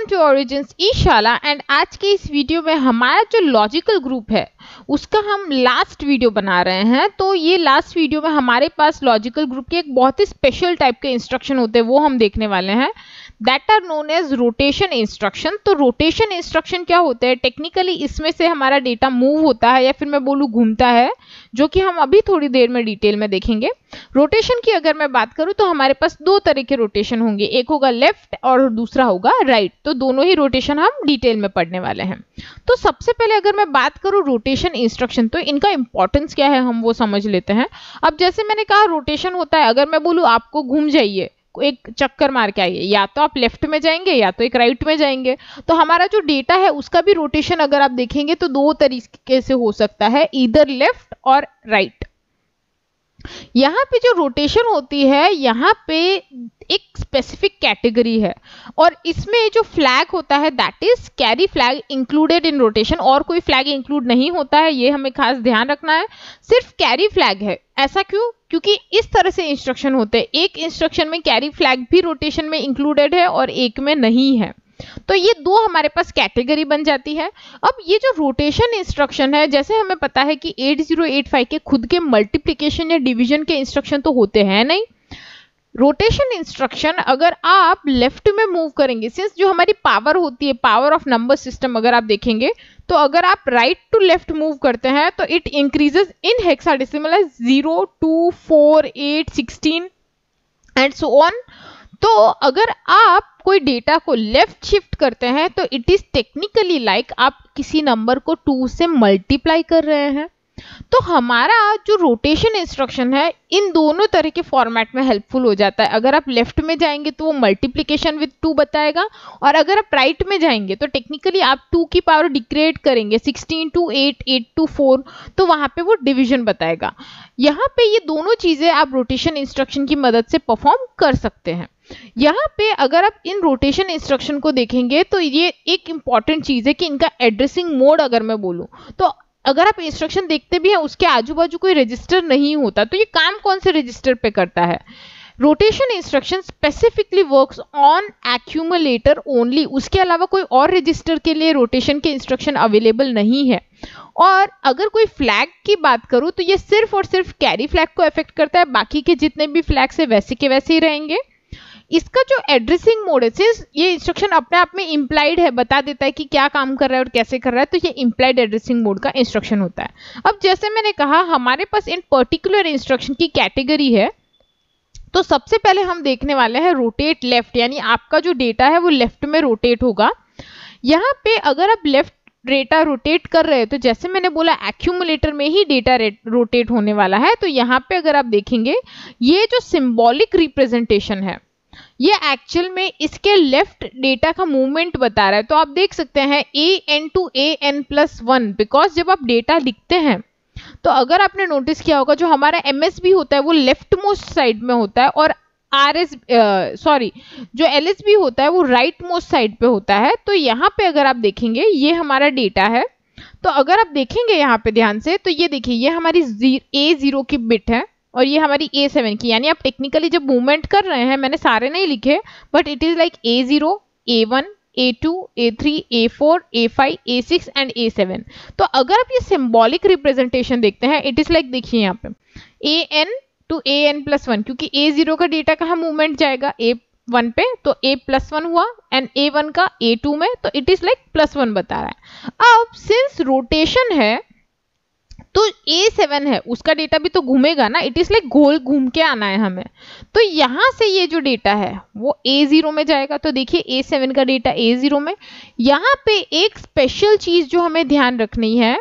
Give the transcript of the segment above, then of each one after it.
To origins ईशाला and आज के इस वीडियो में हमारा जो लॉजिकल ग्रुप है उसका हम लास्ट वीडियो बना रहे हैं। तो ये लास्ट वीडियो में हमारे पास लॉजिकल ग्रुप के एक बहुत ही स्पेशल टाइप के इंस्ट्रक्शन होते हैं, वो हम देखने वाले हैं, that are known as rotation instruction. तो रोटेशन इंस्ट्रक्शन क्या होते हैं? टेक्निकली इसमें से हमारा डेटा मूव होता है या फिर मैं बोलूँ घूमता है, जो कि हम अभी थोड़ी देर में डिटेल में देखेंगे। रोटेशन की अगर मैं बात करूं तो हमारे पास दो तरह के रोटेशन होंगे, एक होगा लेफ्ट और दूसरा होगा राइट। तो दोनों ही रोटेशन हम डिटेल में पढ़ने वाले हैं। तो सबसे पहले अगर मैं बात करूं रोटेशन इंस्ट्रक्शन, तो इनका इंपॉर्टेंस क्या है हम वो समझ लेते हैं। अब जैसे मैंने कहा रोटेशन होता है, अगर मैं बोलूं आपको घूम जाइए, एक चक्कर मार के आइए, या तो आप लेफ्ट में जाएंगे या तो एक राइट में जाएंगे। तो हमारा जो डेटा है उसका भी रोटेशन अगर आप देखेंगे तो दो तरीके से हो सकता है, ईदर लेफ्ट और राइट। यहाँ पे जो रोटेशन होती है यहाँ पे एक स्पेसिफिक कैटेगरी है और इसमें जो फ्लैग होता है that is carry flag included in rotation. और कोई फ्लैग इंक्लूड नहीं होता है, ये हमें खास ध्यान रखना है, सिर्फ कैरी फ्लैग है। ऐसा क्यों? क्योंकि इस तरह से इंस्ट्रक्शन होते हैं, एक इंस्ट्रक्शन में कैरी फ्लैग भी रोटेशन में इंक्लूडेड है और एक में नहीं है। तो ये दो हमारे पास कैटेगरी बन जाती है। अब ये जो रोटेशन इंस्ट्रक्शन है, जैसे हमें पता है कि 8085 के खुद के मल्टीप्लिकेशन या डिवीजन के इंस्ट्रक्शन तो होते हैं नहीं। रोटेशन इंस्ट्रक्शन अगर आप लेफ्ट में मूव करेंगे, सिंस जो हमारी पावर होती है, पावर ऑफ नंबर सिस्टम अगर आप देखेंगे, तो अगर आप राइट टू लेफ्ट मूव करते हैं तो it increases in hexadecimal as 0, 2, 4, 8, 16 and so on. तो अगर आप कोई डेटा को लेफ्ट शिफ्ट करते हैं तो इट इज टेक्निकली लाइक आप किसी नंबर को 2 से मल्टीप्लाई कर रहे हैं। तो हमारा जो रोटेशन इंस्ट्रक्शन है इन दोनों तरह के फॉर्मेट में हेल्पफुल हो जाता है। अगर आप लेफ्ट में जाएंगे तो वो मल्टीप्लिकेशन विद 2 बताएगा, और अगर आप राइट में जाएंगे तो टेक्निकली आप 2 की पावर डिक्रिएट करेंगे, 16 to 8, 8 to 4, तो वहां पे वो डिवीजन बताएगा। यहाँ पे ये दोनों चीजें आप रोटेशन इंस्ट्रक्शन की मदद से परफॉर्म कर सकते हैं। यहाँ पे अगर आप इन रोटेशन इंस्ट्रक्शन को देखेंगे तो ये एक इंपॉर्टेंट चीज है कि इनका एड्रेसिंग मोड अगर मैं बोलूं तो अगर आप इंस्ट्रक्शन देखते भी हैं उसके आजू बाजू कोई रजिस्टर नहीं होता। तो ये काम कौन से रजिस्टर पे करता है? Rotation instruction specifically works on accumulator only. उसके अलावा कोई और रजिस्टर के लिए रोटेशन के इंस्ट्रक्शन अवेलेबल नहीं है। और अगर कोई फ्लैग की बात करूं तो ये सिर्फ और सिर्फ कैरी फ्लैग को अफेक्ट करता है, बाकी के जितने भी फ्लैग्स है वैसे के वैसे ही रहेंगे। इसका जो एड्रेसिंग मोड है, सिंस ये इंस्ट्रक्शन अपने आप में इम्प्लाइड है, बता देता है कि क्या काम कर रहा है और कैसे कर रहा है, तो ये इम्प्लाइड एड्रेसिंग मोड का इंस्ट्रक्शन होता है। अब जैसे मैंने कहा हमारे पास इन पर्टिकुलर इंस्ट्रक्शन की कैटेगरी है, तो सबसे पहले हम देखने वाले हैं रोटेट लेफ्ट, यानी आपका जो डेटा है वो लेफ्ट में रोटेट होगा। यहाँ पे अगर आप लेफ्ट डेटा रोटेट कर रहे हैं तो जैसे मैंने बोला एक्यूमुलेटर में ही डेटा रोटेट होने वाला है। तो यहाँ पे अगर आप देखेंगे ये जो सिंबॉलिक रिप्रेजेंटेशन है ये एक्चुअल में इसके लेफ्ट डेटा का मूवमेंट बता रहा है। तो आप देख सकते हैं an to an+1, बिकॉज जब आप डेटा लिखते हैं तो अगर आपने नोटिस किया होगा जो हमारा MSB होता है वो लेफ्ट मोस्ट साइड में होता है और जो LSB होता है वो राइट मोस्ट साइड पे होता है। तो यहाँ पे अगर आप देखेंगे ये हमारा डेटा है, तो अगर आप देखेंगे यहाँ पे ध्यान से तो ये देखिए ये हमारी A0 की बिट है और ये हमारी A7 की, यानी आप टेक्निकली जब मूवमेंट कर रहे हैं, मैंने सारे नहीं लिखे but it is like A0, A1, A2, A3, A4, A5, A6 and A7। तो अगर आप ये सिंबॉलिक रिप्रेजेंटेशन देखते हैं इट इज लाइक देखिए यहाँ पे AN to AN+1, क्योंकि A0 का डेटा कहाँ मूवमेंट जाएगा A1 पे, तो A+1 हुआ एंड A1 का A2 में, तो इट इज लाइक +1 बता रहा है। अब सिंस रोटेशन है तो A7 है उसका डेटा भी तो घूमेगा ना, इट इज लाइक गोल घूम के आना है हमें। तो यहां से ये जो डेटा है वो A0 में जाएगा। तो देखिए A7 का डेटा A0 में। यहाँ पे एक स्पेशल चीज जो हमें ध्यान रखनी है,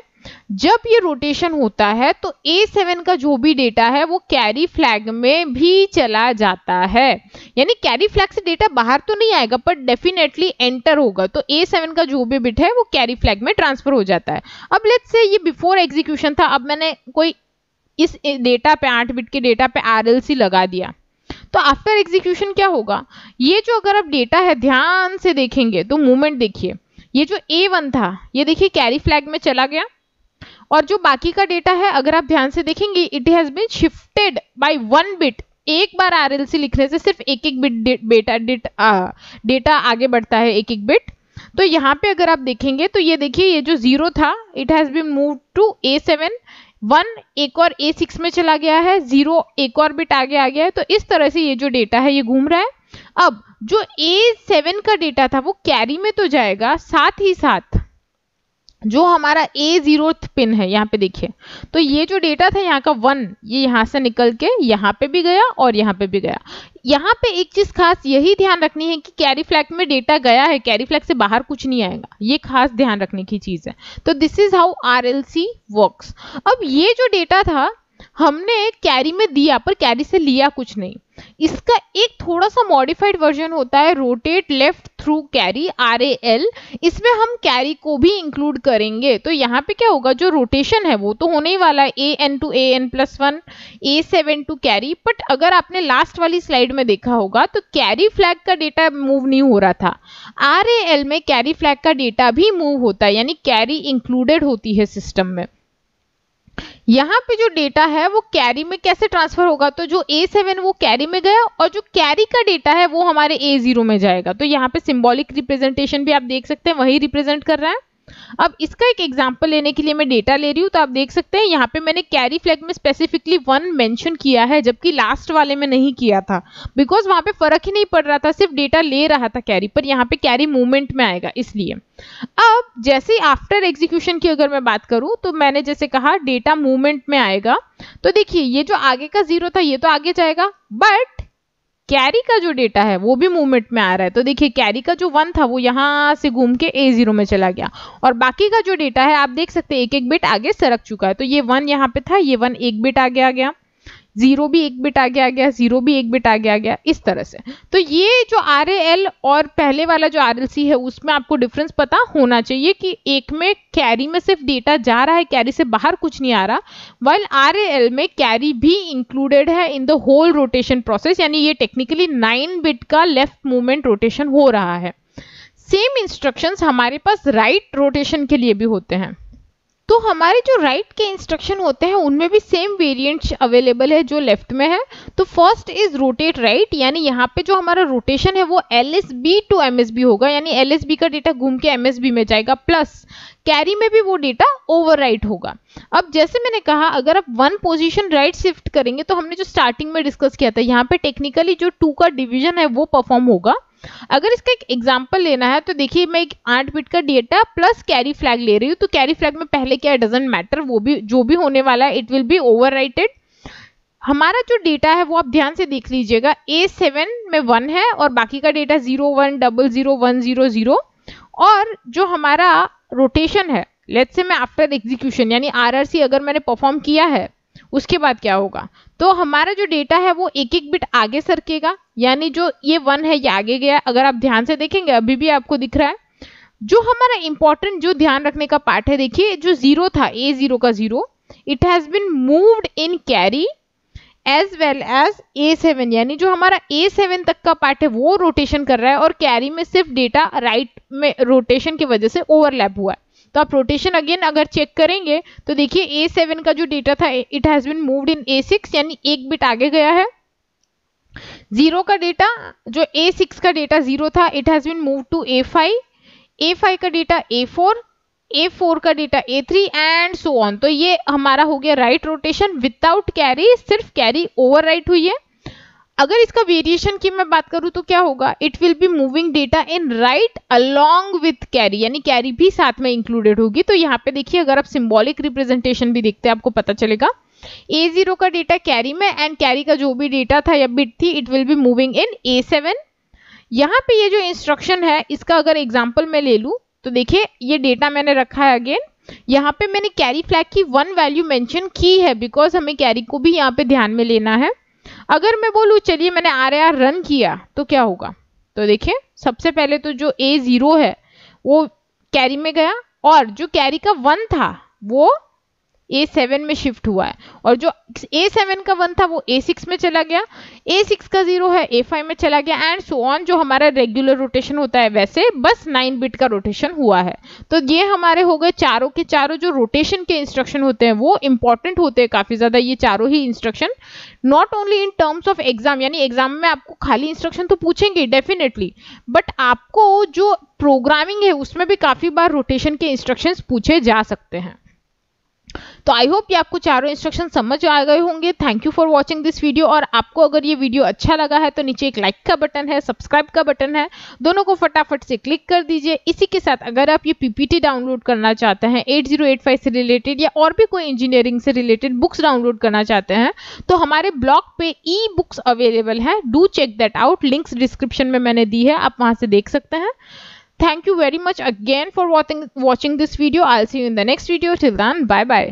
जब ये रोटेशन होता है तो A7 का जो भी डेटा है वो कैरी फ्लैग में भी चला जाता है, यानी कैरी फ्लैग से डेटा बाहर तो नहीं आएगा पर डेफिनेटली एंटर होगा। तो A7 का जो भी बिट है वो कैरी फ्लैग में ट्रांसफर हो जाता है। अब लेट्स से ये बिफोर एग्जीक्यूशन था, अब मैंने कोई इस डेटा पे 8 बिट के डेटा पे RLC लगा दिया, तो आफ्टर एग्जीक्यूशन क्या होगा? ये जो अगर आप डेटा है ध्यान से देखेंगे तो मूवमेंट देखिए, ये जो A1 था ये देखिए कैरी फ्लैग में चला गया, और जो बाकी का डेटा है अगर आप ध्यान से देखेंगे it has been shifted by 1 bit. एक बार RLC लिखने से सिर्फ एक एक बिट डेटा आगे बढ़ता है, एक एक बिट। तो यहाँ पे अगर आप देखेंगे तो ये देखिए ये जो 0 था it has been move to A7, 1 एक और A6 में चला गया है, 0 एक और बिट आगे आ गया है। तो इस तरह से ये जो डेटा है ये घूम रहा है। अब जो A7 का डेटा था वो कैरी में तो जाएगा, साथ ही साथ जो हमारा A0 पिन है यहाँ पे देखिए, तो ये जो डेटा था यहाँ का 1, ये यहाँ से निकल के यहाँ पे भी गया और यहाँ पे भी गया। यहाँ पे एक चीज खास यही ध्यान रखनी है कि कैरी फ्लैग में डेटा गया है, कैरी फ्लैग से बाहर कुछ नहीं आएगा, ये खास ध्यान रखने की चीज है। तो this is how RLC works. अब ये जो डेटा था हमने कैरी में दिया पर कैरी से लिया कुछ नहीं। इसका एक थोड़ा सा मॉडिफाइड वर्जन होता है rotate left through carry, RAL। इसमें हम कैरी को भी इंक्लूड करेंगे। तो यहाँ पे क्या होगा, जो रोटेशन है वो तो होने ही वाला है, AN to AN+1, A7 to carry. But अगर आपने लास्ट वाली स्लाइड में देखा होगा तो कैरी फ्लैग का डेटा मूव नहीं हो रहा था, RAL में कैरी फ्लैग का डेटा भी मूव होता है, यानी कैरी इंक्लूडेड होती है सिस्टम में। यहाँ पे जो डेटा है वो कैरी में कैसे ट्रांसफर होगा, तो जो A7 वो कैरी में गया और जो कैरी का डेटा है वो हमारे A0 में जाएगा। तो यहाँ पे सिंबॉलिक रिप्रेजेंटेशन भी आप देख सकते हैं वही रिप्रेजेंट कर रहा है। अब इसका एक एग्जांपल लेने के लिए मैं डेटा ले रही हूँ, तो आप देख सकते हैं यहाँ पे मैंने कैरी फ्लैग में स्पेसिफिकली 1 मेंशन किया है, जबकि लास्ट वाले में नहीं किया था, बिकॉज वहां पे फर्क ही नहीं पड़ रहा था, सिर्फ डेटा ले रहा था कैरी, पर यहाँ पे कैरी मूवमेंट में आएगा इसलिए। अब जैसे आफ्टर एग्जीक्यूशन की अगर मैं बात करूं तो मैंने जैसे कहा डेटा मूवमेंट में आएगा, तो देखिए ये जो आगे का 0 था ये तो आगे जाएगा, बट कैरी का जो डेटा है वो भी मूवमेंट में आ रहा है। तो देखिए कैरी का जो 1 था वो यहाँ से घूम के A0 में चला गया, और बाकी का जो डेटा है आप देख सकते हैं एक एक बिट आगे सरक चुका है। तो ये 1 यहाँ पे था, ये 1 एक बिट आगे आ गया, 0 भी एक बिट आगे आ गया, 0 भी एक बिट आगे आ गया, इस तरह से। तो ये जो RAL और पहले वाला जो RLC है उसमें आपको डिफरेंस पता होना चाहिए कि एक में कैरी में सिर्फ डेटा जा रहा है, कैरी से बाहर कुछ नहीं आ रहा, वाइल RAL में कैरी भी इंक्लूडेड है in the whole rotation process, यानी ये टेक्निकली 9 बिट का लेफ्ट मूवमेंट रोटेशन हो रहा है। सेम इंस्ट्रक्शंस हमारे पास राइट रोटेशन के लिए भी होते हैं। तो हमारे जो राइट के इंस्ट्रक्शन होते हैं उनमें भी सेम वेरिएंट अवेलेबल है जो लेफ्ट में है। तो फर्स्ट इज रोटेट राइट, यानी यहाँ पे जो हमारा रोटेशन है वो LSB to MSB होगा, यानी LSB का डेटा घूम के MSB में जाएगा, प्लस कैरी में भी वो डेटा ओवरराइट होगा। अब जैसे मैंने कहा अगर आप 1 पोजीशन राइट शिफ्ट करेंगे तो हमने जो स्टार्टिंग में डिस्कस किया था यहाँ पे टेक्निकली जो 2 का डिवीजन है वो परफॉर्म होगा। अगर इसका एक एग्जांपल लेना है तो देखिए मैं एक 8 बिट का डेटा प्लस कैरी फ्लैग ले रही हूँ, तो कैरी फ्लैग में पहले क्या है डजंट मैटर, वो भी जो भी होने वाला है इट विल बी ओवरराइटेड। हमारा जो डेटा है वो आप ध्यान से देख लीजिएगा, A7 में 1 है और बाकी का डेटा 0 1 0 0 1 0 0, और जो हमारा रोटेशन है लेट्स से मैं आफ्टर एग्जीक्यूशन यानी RRC अगर मैंने परफॉर्म किया है उसके बाद क्या होगा, तो हमारा जो डेटा है वो एक एक बिट आगे सरकेगा, यानी जो ये 1 है ये आगे गया। अगर आप ध्यान से देखेंगे अभी भी आपको दिख रहा है। जो हमारा इंपॉर्टेंट जो ध्यान रखने का पार्ट है, देखिए जो 0 था A0 का 0 it has been moved in carry as well as A7, यानी जो हमारा A7 तक का पार्ट है वो रोटेशन कर रहा है और कैरी में सिर्फ डेटा राइट में रोटेशन की वजह से ओवरलैप हुआ है। तो आप रोटेशन अगेन अगर चेक करेंगे तो देखिए A7 का जो डेटा था it has been moved in A6, यानी एक बिट आगे गया है। 0 का डेटा जो A6 का डेटा 0 था it has been moved to A5, A5 का डेटा A4, A4 का data A3 and so on. तो ये हमारा हो गया राइट रोटेशन विदाउट कैरी, सिर्फ कैरी ओवरराइट हुई है। अगर इसका वेरिएशन की मैं बात करूं तो क्या होगा, it will be moving data in right along with carry, यानी कैरी भी साथ में इंक्लूडेड होगी। तो यहाँ पे देखिए अगर आप सिंबॉलिक रिप्रेजेंटेशन भी देखते हैं आपको पता चलेगा A0 का डेटा कैरी में एंड कैरी का जो भी डेटा था या बिट थी it will be moving in A7। यहाँ पे ये जो इंस्ट्रक्शन है इसका अगर एग्जाम्पल मैं ले लूँ तो देखिए ये डेटा मैंने रखा है अगेन, यहाँ पे मैंने कैरी फ्लैग की 1 वैल्यू मेंशन की है बिकॉज हमें कैरी को भी यहाँ पे ध्यान में लेना है। अगर मैं बोलूँ चलिए मैंने RAR रन किया तो क्या होगा, तो देखिए सबसे पहले तो जो A0 है वो कैरी में गया और जो कैरी का 1 था वो A7 में शिफ्ट हुआ है, और जो A7 का 1 था वो A6 में चला गया, A6 का 0 है A5 में चला गया, एंड सो ऑन। जो हमारा रेगुलर रोटेशन होता है वैसे बस 9 बिट का रोटेशन हुआ है। तो ये हमारे हो गए चारों के चारों जो रोटेशन के इंस्ट्रक्शन होते हैं वो इंपॉर्टेंट होते हैं काफी ज्यादा, ये चारों ही instruction, not only in terms of exam, यानी एग्जाम में आपको खाली इंस्ट्रक्शन तो पूछेंगे डेफिनेटली, बट आपको जो प्रोग्रामिंग है उसमें भी काफी बार रोटेशन के इंस्ट्रक्शंस पूछे जा सकते हैं। तो आई होप ये आपको चारों इंस्ट्रक्शन समझ आ गए होंगे। Thank you for watching this video. और आपको अगर ये वीडियो अच्छा लगा है तो नीचे एक लाइक का बटन है, सब्सक्राइब का बटन है, दोनों को फटाफट से क्लिक कर दीजिए। इसी के साथ अगर आप ये पीपीटी डाउनलोड करना चाहते हैं 8085 से रिलेटेड, या और भी कोई इंजीनियरिंग से रिलेटेड बुक्स डाउनलोड करना चाहते हैं, तो हमारे ब्लॉग पे ई बुक्स अवेलेबल है, do check that out. Links description में मैंने दी है, आप वहां से देख सकते हैं। Thank you very much again for watching this video. I'll see you in the next video. Till then, bye bye.